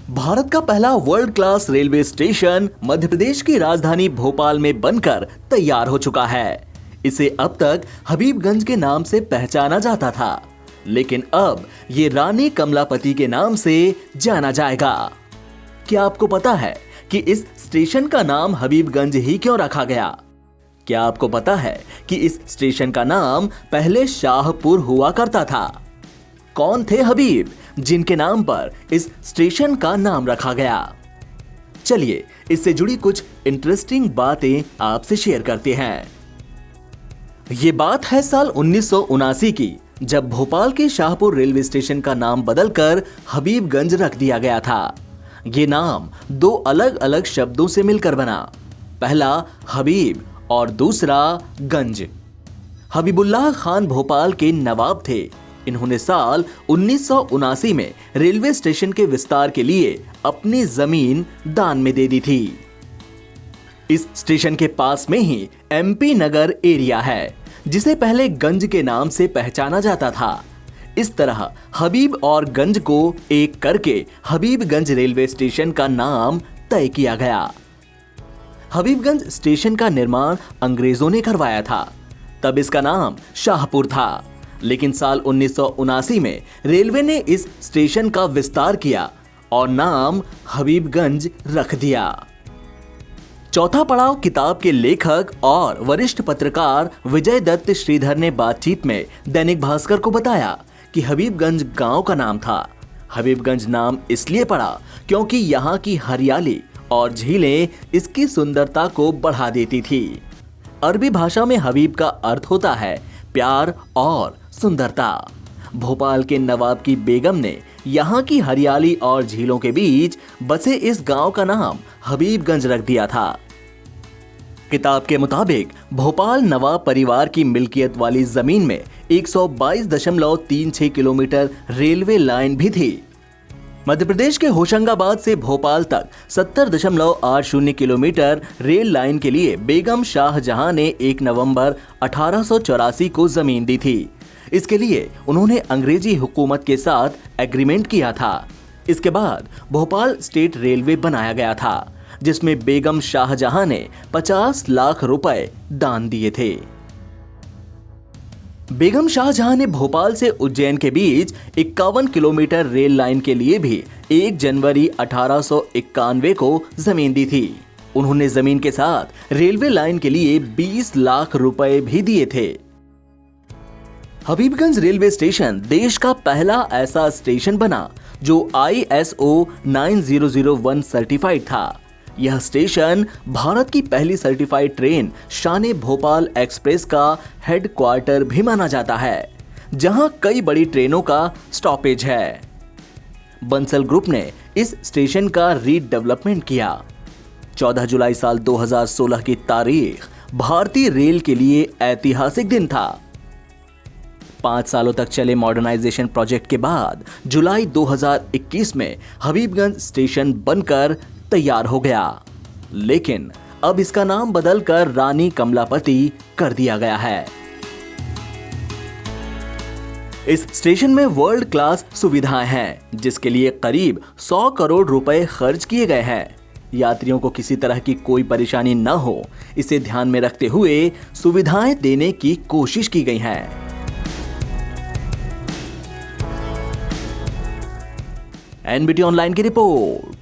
भारत का पहला world class railway station Madhya Pradesh की राजधानी भोपाल में बनकर तैयार हो चुका है। इसे अब तक हबीबगंज के नाम से पहचाना जाता था, लेकिन अब ये रानी कमलापति के नाम से जाना जाएगा। क्या आपको पता है कि इस स्टेशन का नाम हबीबगंज ही क्यों रखा गया? क्या आपको पता है कि इस स्टेशन का नाम पहले शाहपुर हुआ करता था? कौन थे हबीब जिनके नाम पर इस स्टेशन का नाम रखा गया? चलिए इससे जुड़ी कुछ इंटरेस्टिंग बातें आपसे शेयर करते हैं। ये बात है साल 1979 की, जब भोपाल के शाहपुर रेलवे स्टेशन का नाम बदलकर हबीबगंज रख दिया गया था। ये नाम दो अलग अलग शब्दों से मिलकर बना, पहला हबीब और दूसरा गंज। हबीबुल्लाह खान भोपाल के नवाब थे। इन्होंने साल 1979 में रेलवे स्टेशन के विस्तार के लिए अपनी जमीन दान में दे दी थी। इस स्टेशन के पास में ही एमपी नगर एरिया है, जिसे पहले गंज के नाम से पहचाना जाता था। इस तरह हबीब और गंज को एक करके हबीबगंज रेलवे स्टेशन का नाम तय किया गया। हबीबगंज स्टेशन का निर्माण अंग्रेजों ने करवाया था, तब इसका नाम शाहपुर था। लेकिन साल 1979 में रेलवे ने इस स्टेशन का विस्तार किया और नाम हबीबगंज रख दिया। चौथा पड़ाव किताब के लेखक और वरिष्ठ पत्रकार विजय दत्त श्रीधर ने बातचीत में दैनिक भास्कर को बताया कि हबीबगंज गांव का नाम था। हबीबगंज नाम इसलिए पड़ा क्योंकि यहाँ की हरियाली और झीलें इसकी सुंदरता को बढ़ा देती थी। अरबी भाषा में हबीब का अर्थ होता है प्यार और सुंदरता। भोपाल के नवाब की बेगम ने यहाँ की हरियाली और झीलों के बीच बसे इस गांव का नाम हबीबगंज रख दिया था। किताब के मुताबिक भोपाल नवाब परिवार की मिल्कियत वाली जमीन में 122.36 किलोमीटर रेलवे लाइन भी थी। मध्य प्रदेश के होशंगाबाद से भोपाल तक 70.80 किलोमीटर रेल लाइन के लिए बेगम शाहजहां ने 1 नवंबर 1884 को जमीन दी थी। इसके लिए उन्होंने अंग्रेजी हुकूमत के साथ एग्रीमेंट किया था। इसके बाद भोपाल स्टेट रेलवे बनाया गया था, जिसमें बेगम शाहजहां ने 50 लाख रुपए दान दिए थे। बेगम शाहजहां ने भोपाल से उज्जैन के बीच 51 किलोमीटर रेल लाइन के लिए भी 1 जनवरी 1891 को जमीन दी थी। उन्होंने जमीन के साथ रेलवे लाइन के लिए 20 लाख रुपए भी दिए थे। हबीबगंज रेलवे स्टेशन देश का पहला ऐसा स्टेशन बना जो ISO 9001 सर्टिफाइड था। यह स्टेशन भारत की पहली सर्टिफाइड ट्रेन शान भोपाल एक्सप्रेस का हेडक्वार्टर भी माना जाता है, जहां कई बड़ी ट्रेनों का स्टॉपेज है। बंसल ग्रुप ने इस स्टेशन का रीडेवलपमेंट किया। 14 जुलाई साल 2016 की तारीख भारतीय रेल के लिए ऐतिहासिक दिन था। 5 सालों तक चले मॉडर्नाइजेशन प्रोजेक्ट के बाद जुलाई 2021 में हबीबगंज स्टेशन बनकर तैयार हो गया, लेकिन अब इसका नाम बदलकर रानी कमलापति कर दिया गया है। इस स्टेशन में वर्ल्ड क्लास सुविधाएं हैं, जिसके लिए करीब 100 करोड़ रुपए खर्च किए गए हैं। यात्रियों को किसी तरह की कोई परेशानी न हो, इसे ध्यान में रखते हुए सुविधाएं देने की कोशिश की गई है। NBT ऑनलाइन की रिपोर्ट।